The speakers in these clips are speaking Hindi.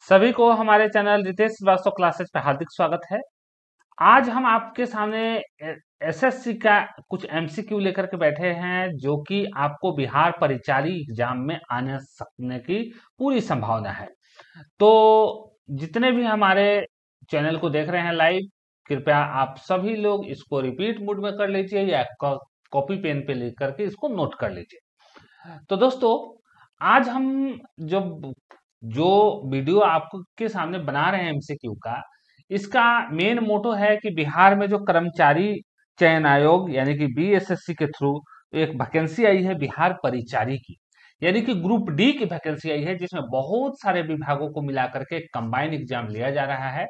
सभी को हमारे चैनल रितेश श्रीवास्तव क्लासेस पे हार्दिक स्वागत है। आज हम आपके सामने एसएससी का कुछ एमसीक्यू लेकर के बैठे हैं, जो कि आपको बिहार परिचारी एग्जाम में आने सकने की पूरी संभावना है। तो जितने भी हमारे चैनल को देख रहे हैं लाइव, कृपया आप सभी लोग इसको रिपीट मोड में कर लीजिए या कॉपी पेन पे लिख करके इसको नोट कर लीजिए। तो दोस्तों, आज हम जब जो वीडियो आपके सामने बना रहे हैं एमसीक्यू का, इसका मेन मोटो है कि बिहार में जो कर्मचारी चयन आयोग यानी कि बीएसएससी के थ्रू एक वैकेंसी आई है बिहार परिचारी की, यानी कि ग्रुप डी की वैकेंसी आई है, जिसमें बहुत सारे विभागों को मिला करके कंबाइंड एग्जाम लिया जा रहा है।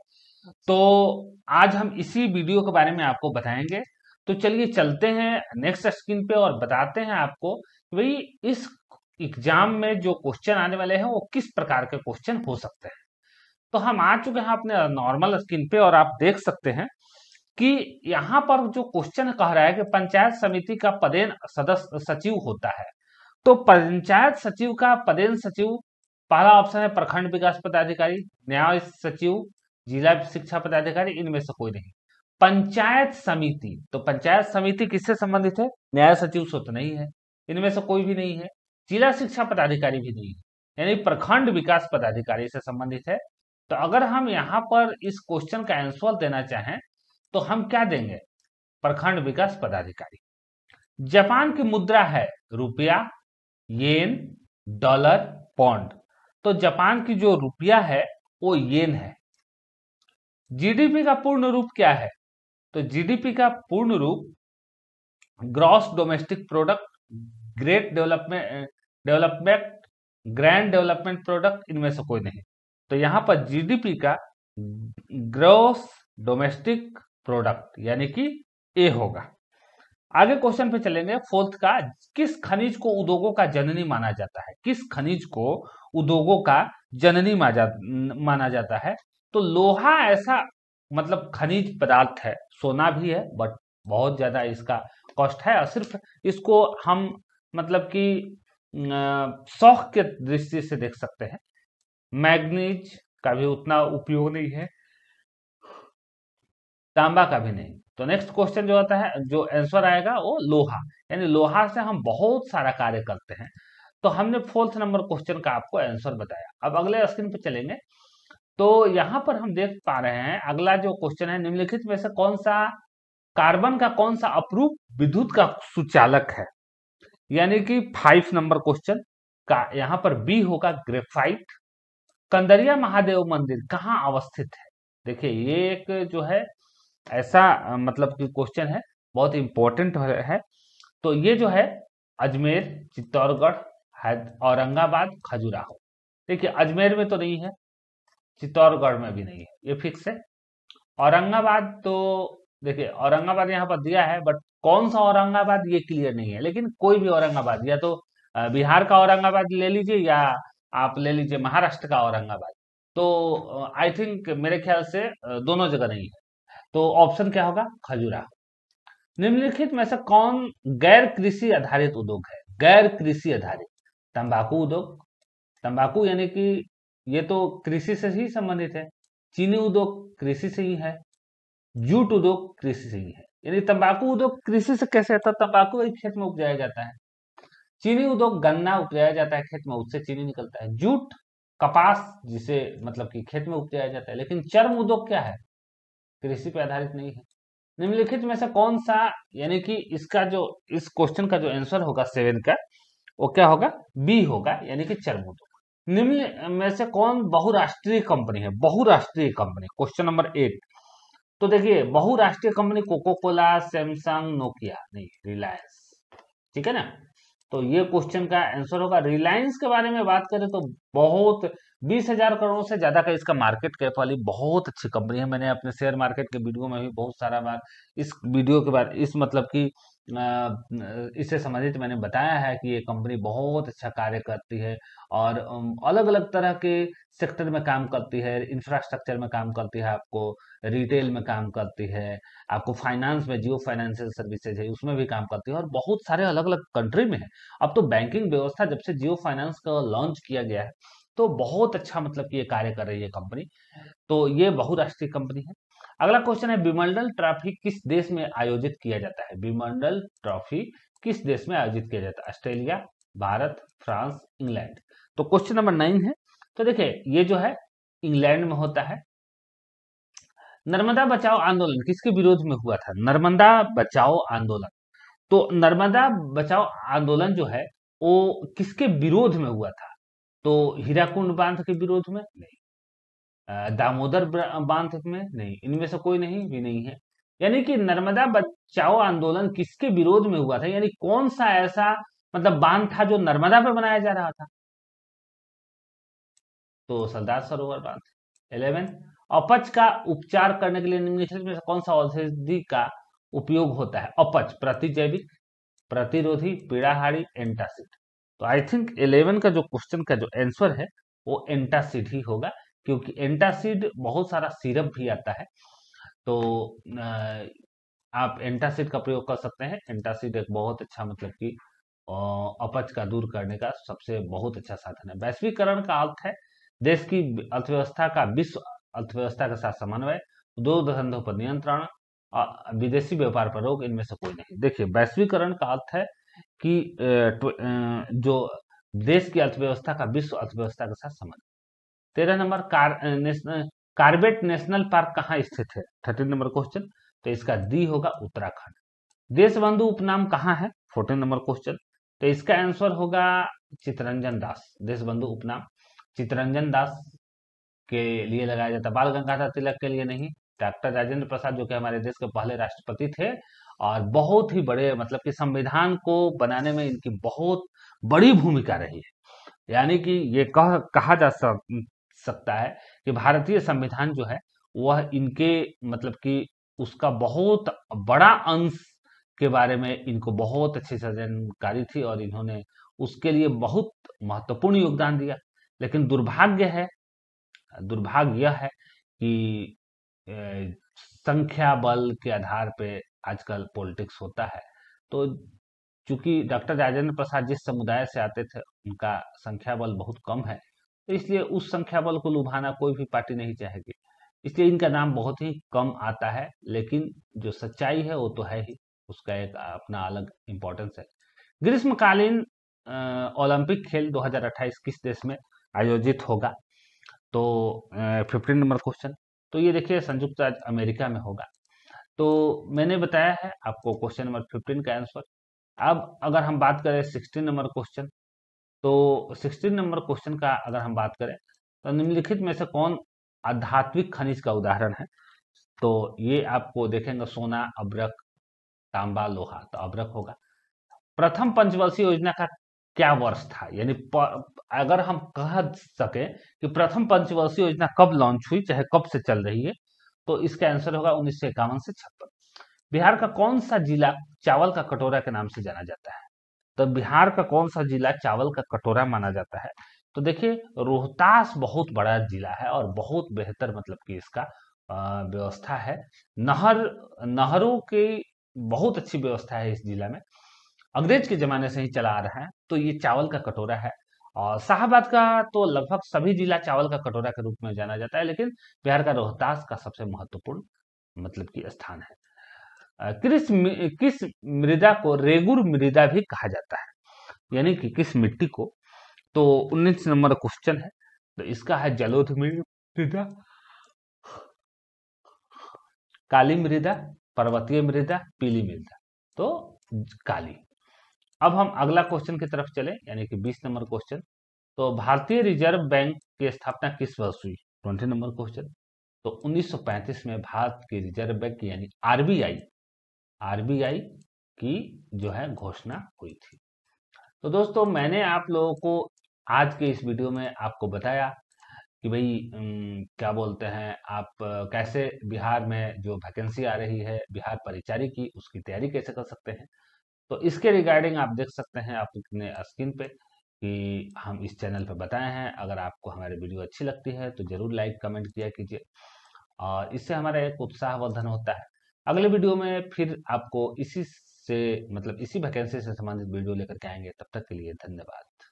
तो आज हम इसी वीडियो के बारे में आपको बताएंगे। तो चलिए चलते हैं नेक्स्ट स्क्रीन पे और बताते हैं आपको कि भाई इस एग्जाम में जो क्वेश्चन आने वाले हैं वो किस प्रकार के क्वेश्चन हो सकते हैं। तो हम आ चुके हैं अपने नॉर्मल स्क्रीन पे और आप देख सकते हैं कि यहाँ पर जो क्वेश्चन कह रहा है कि पंचायत समिति का पदेन सदस्य सचिव होता है। तो पंचायत सचिव का पदेन सचिव, पहला ऑप्शन है प्रखंड विकास पदाधिकारी, न्याय सचिव, जिला शिक्षा पदाधिकारी, इनमें से कोई नहीं। पंचायत समिति, तो पंचायत समिति किससे संबंधित है? न्याय सचिव से तो नहीं है, इनमें से कोई भी नहीं है। जिला शिक्षा पदाधिकारी भी नहीं है, यानी प्रखंड विकास पदाधिकारी से संबंधित है। तो अगर हम यहाँ पर इस क्वेश्चन का आंसर देना चाहें तो हम क्या देंगे? प्रखंड विकास पदाधिकारी। जापान की मुद्रा है रुपया, येन, डॉलर, पौंड। तो जापान की जो रुपया है वो येन है। जीडीपी का पूर्ण रूप क्या है? तो जीडीपी का पूर्ण रूप gross domestic product, great development, grand development product, इनमें से कोई नहीं। तो यहां पर जीडीपी का ग्रॉस डोमेस्टिक प्रोडक्ट यानी कि ए होगा। आगे क्वेश्चन पे चलेंगे। फोर्थ का, किस खनिज को उद्योगों का जननी माना जाता है? किस खनिज को उद्योगों का जननी माना जाता है? तो लोहा ऐसा मतलब खनिज पदार्थ है, सोना भी है बट बहुत ज्यादा इसका कॉस्ट है, और सिर्फ इसको हम मतलब कि शौक के दृष्टि से देख सकते हैं। मैग्नीज का भी उतना उपयोग नहीं है, तांबा का भी नहीं। तो नेक्स्ट क्वेश्चन जो आता है, जो आंसर आएगा वो लोहा, यानी लोहा से हम बहुत सारा कार्य करते हैं। तो हमने फोर्थ नंबर क्वेश्चन का आपको आंसर बताया। अब अगले स्क्रीन पे चलेंगे। तो यहाँ पर हम देख पा रहे हैं अगला जो क्वेश्चन है, निम्नलिखित में से कौन सा कार्बन का कौन सा अपरूप विद्युत का सुचालक है? यानी कि 5 नंबर क्वेश्चन का यहाँ पर बी होगा ग्रेफाइट। कंदरिया महादेव मंदिर कहाँ अवस्थित है? देखिए ये एक जो है ऐसा मतलब कि क्वेश्चन है, बहुत इंपॉर्टेंट है। तो ये जो है अजमेर, चित्तौड़गढ़, औरंगाबाद, खजुराहो। देखिए अजमेर में तो नहीं है, चित्तौड़गढ़ में भी नहीं है, ये फिक्स है। औरंगाबाद तो देखिए औरंगाबाद यहाँ पर दिया है, बट कौन सा औरंगाबाद ये क्लियर नहीं है। लेकिन कोई भी औरंगाबाद, या तो बिहार का औरंगाबाद ले लीजिए या आप ले लीजिए महाराष्ट्र का औरंगाबाद। तो आई थिंक मेरे ख्याल से दोनों जगह नहीं है। तो ऑप्शन क्या होगा? खजुराहो। निम्नलिखित में से कौन गैर कृषि आधारित उद्योग है? गैर कृषि आधारित, तंबाकू उद्योग, तंबाकू यानी कि ये तो कृषि से ही संबंधित है। चीनी उद्योग कृषि से ही है। जूट उद्योग कृषि से ही है। यानी तंबाकू उद्योग कृषि से कैसे आता है? तंबाकू एक खेत में उपजाया जाता है। चीनी उद्योग गन्ना उपजाया जाता है खेत में, उससे चीनी निकलता है। जूट कपास, जिसे मतलब कि खेत में उपजाया जाता है। लेकिन चर्म उद्योग क्या है? कृषि पे आधारित नहीं है। निम्नलिखित में से कौन सा, यानी कि इसका जो इस क्वेश्चन का जो आंसर होगा 7 का, वो क्या होगा? बी होगा, यानी कि चर्म उद्योग। निम्न में से कौन बहुराष्ट्रीय कंपनी है? बहुराष्ट्रीय कंपनी, क्वेश्चन नंबर 8। तो देखिए बहुराष्ट्रीय company Coca Cola, Samsung, Nokia नहीं, रिलायंस। ठीक है ना? तो ये क्वेश्चन का आंसर होगा। रिलायंस के बारे में बात करें तो बहुत 20,000 करोड़ से ज्यादा का इसका मार्केट कैप वाली बहुत अच्छी कंपनी है। मैंने अपने शेयर मार्केट के वीडियो में भी बहुत सारा बार इस वीडियो के बारे इस मतलब कि इससे संबंधित मैंने बताया है कि ये कंपनी बहुत अच्छा कार्य करती है और अलग अलग तरह के सेक्टर में काम करती है। इंफ्रास्ट्रक्चर में काम करती है, आपको रिटेल में काम करती है, आपको फाइनेंस में जियो फाइनेंशियल सर्विसेज है उसमें भी काम करती है, और बहुत सारे अलग अलग कंट्री में है। अब तो बैंकिंग व्यवस्था जब से जियो फाइनेंस का लॉन्च किया गया है, तो बहुत अच्छा मतलब कि ये कार्य कर रही है कंपनी। तो ये बहुराष्ट्रीय कंपनी है। अगला क्वेश्चन है, विमल्डन ट्रॉफी किस देश में आयोजित किया जाता है? विमल्डन ट्रॉफी किस देश में आयोजित किया जाता है? Australia, Bharat, France, England. तो क्वेश्चन नंबर 9 है। तो देखिए ये जो है इंग्लैंड में होता है। नर्मदा बचाओ आंदोलन किसके विरोध में हुआ था? नर्मदा बचाओ आंदोलन। तो नर्मदा बचाओ आंदोलन जो है वो किसके विरोध में हुआ था? तो हीराकुंड बांध के विरोध में? नहीं। दामोदर बांध में? नहीं। इनमें से कोई नहीं भी नहीं है। यानी कि नर्मदा बचाओ आंदोलन किसके विरोध में हुआ था, यानी कौन सा ऐसा मतलब बांध था जो नर्मदा पर बनाया जा रहा था? तो सरदार सरोवर बांध। 11, अपच का उपचार करने के लिए निम्नलिखित में से कौन सा औषधि का उपयोग होता है? अपच, प्रतिजैविक, प्रतिरोधी, पीड़ाहारी, एंटासिड। तो आई थिंक 11 का जो क्वेश्चन का जो आंसर है वो एंटासिड ही होगा, क्योंकि एंटासिड बहुत सारा सिरप भी आता है। तो आप एंटासिड का प्रयोग कर सकते हैं। एंटासिड एक बहुत अच्छा मतलब कि अपच का दूर करने का सबसे बहुत अच्छा साधन है। वैश्वीकरण का अर्थ है देश की अर्थव्यवस्था का विश्व अर्थव्यवस्था के साथ समन्वय, दो धंधों पर नियंत्रण, विदेशी व्यापार पर रोक। इनमें से कोई नहीं। देखिए वैश्वीकरण का अर्थ है कि जो देश की अर्थव्यवस्था का विश्व अर्थव्यवस्था के साथ संबंध। 13 नंबर, कार्बेट नेशनल पार्क कहाँ स्थित है? 13 नंबर क्वेश्चन। तो इसका डी होगा उत्तराखंड। देशबंधु उपनाम कहाँ है? 14 नंबर क्वेश्चन। तो इसका आंसर होगा चित्तरंजन दास। देशबंधु उपनाम चित्तरंजन दास के लिए लगाया जाता है, बाल गंगाधर तिलक के लिए नहीं। डॉक्टर राजेंद्र प्रसाद जो कि हमारे देश के पहले राष्ट्रपति थे और बहुत ही बड़े मतलब कि संविधान को बनाने में इनकी बहुत बड़ी भूमिका रही है। यानी कि ये कहा जा सकता है कि भारतीय संविधान जो है वह इनके मतलब कि उसका बहुत बड़ा अंश के बारे में इनको बहुत अच्छी से जानकारी थी और इन्होंने उसके लिए बहुत महत्वपूर्ण योगदान दिया। लेकिन दुर्भाग्य यह है कि अ, संख्या बल के आधार पे आजकल पॉलिटिक्स होता है। तो चूंकि डॉक्टर राजेंद्र प्रसाद जिस समुदाय से आते थे उनका संख्या बल बहुत कम है, तो इसलिए उस संख्या बल को लुभाना कोई भी पार्टी नहीं चाहेगी, इसलिए इनका नाम बहुत ही कम आता है। लेकिन जो सच्चाई है वो तो है ही, उसका एक अपना अलग इम्पोर्टेंस है। ग्रीष्मकालीन ओलंपिक खेल 2028 किस देश में आयोजित होगा? तो 15 नंबर क्वेश्चन। तो ये देखिए संयुक्त राज्य अमेरिका में होगा। तो मैंने बताया है आपको क्वेश्चन नंबर 15 का आंसर। अब अगर हम बात करें 16 नंबर क्वेश्चन, तो 16 नंबर क्वेश्चन का अगर हम बात करें तो निम्नलिखित में से कौन आध्यात्मिक खनिज का उदाहरण है? तो ये आपको देखेंगे सोना, अब्रक, तांबा, लोहा। तो अब्रक होगा। प्रथम पंचवर्षीय योजना का क्या वर्ष था? यानी अगर हम कह सके कि प्रथम पंचवर्षीय योजना कब लॉन्च हुई, चाहे कब से चल रही है, तो इसका आंसर होगा 1951 से 56। बिहार का कौन सा जिला चावल का कटोरा के नाम से जाना जाता है? तो बिहार का कौन सा जिला चावल का कटोरा माना जाता है? तो देखिए रोहतास बहुत बड़ा जिला है और बहुत बेहतर मतलब कि इसका व्यवस्था है। नहर नहरों की बहुत अच्छी व्यवस्था है इस जिला में, अंग्रेज के जमाने से ही चला आ रहा है। तो ये चावल का कटोरा है। और शाहबाद का तो लगभग सभी जिला चावल का कटोरा के रूप में जाना जाता है, लेकिन बिहार का रोहतास का सबसे महत्वपूर्ण मतलब कि स्थान है। किस मृदा को रेगुर मृदा भी कहा जाता है? यानी कि किस मिट्टी को? तो 19 नंबर क्वेश्चन है। तो इसका है जलोढ़ मृदा, काली मृदा, पर्वतीय मृदा, पीली मृदा। तो काली। अब हम अगला क्वेश्चन की तरफ चले, यानी कि 20 नंबर क्वेश्चन। तो भारतीय रिजर्व बैंक की स्थापना किस वर्ष हुई? 20 नंबर क्वेश्चन। तो 1935 में भारत की रिजर्व बैंक यानी आरबीआई की जो है घोषणा हुई थी। तो दोस्तों मैंने आप लोगों को आज के इस वीडियो में आपको बताया कि भाई क्या बोलते हैं आप कैसे बिहार में जो वैकेंसी आ रही है बिहार परिचारी की उसकी तैयारी कैसे कर सकते हैं। तो इसके रिगार्डिंग आप देख सकते हैं आप अपने स्क्रीन पे कि हम इस चैनल पे बताए हैं। अगर आपको हमारी वीडियो अच्छी लगती है तो जरूर लाइक कमेंट किया कीजिए और इससे हमारा एक उत्साहवर्धन होता है। अगले वीडियो में फिर आपको इसी से मतलब इसी वैकेंसी से संबंधित वीडियो लेकर के आएंगे। तब तक के लिए धन्यवाद।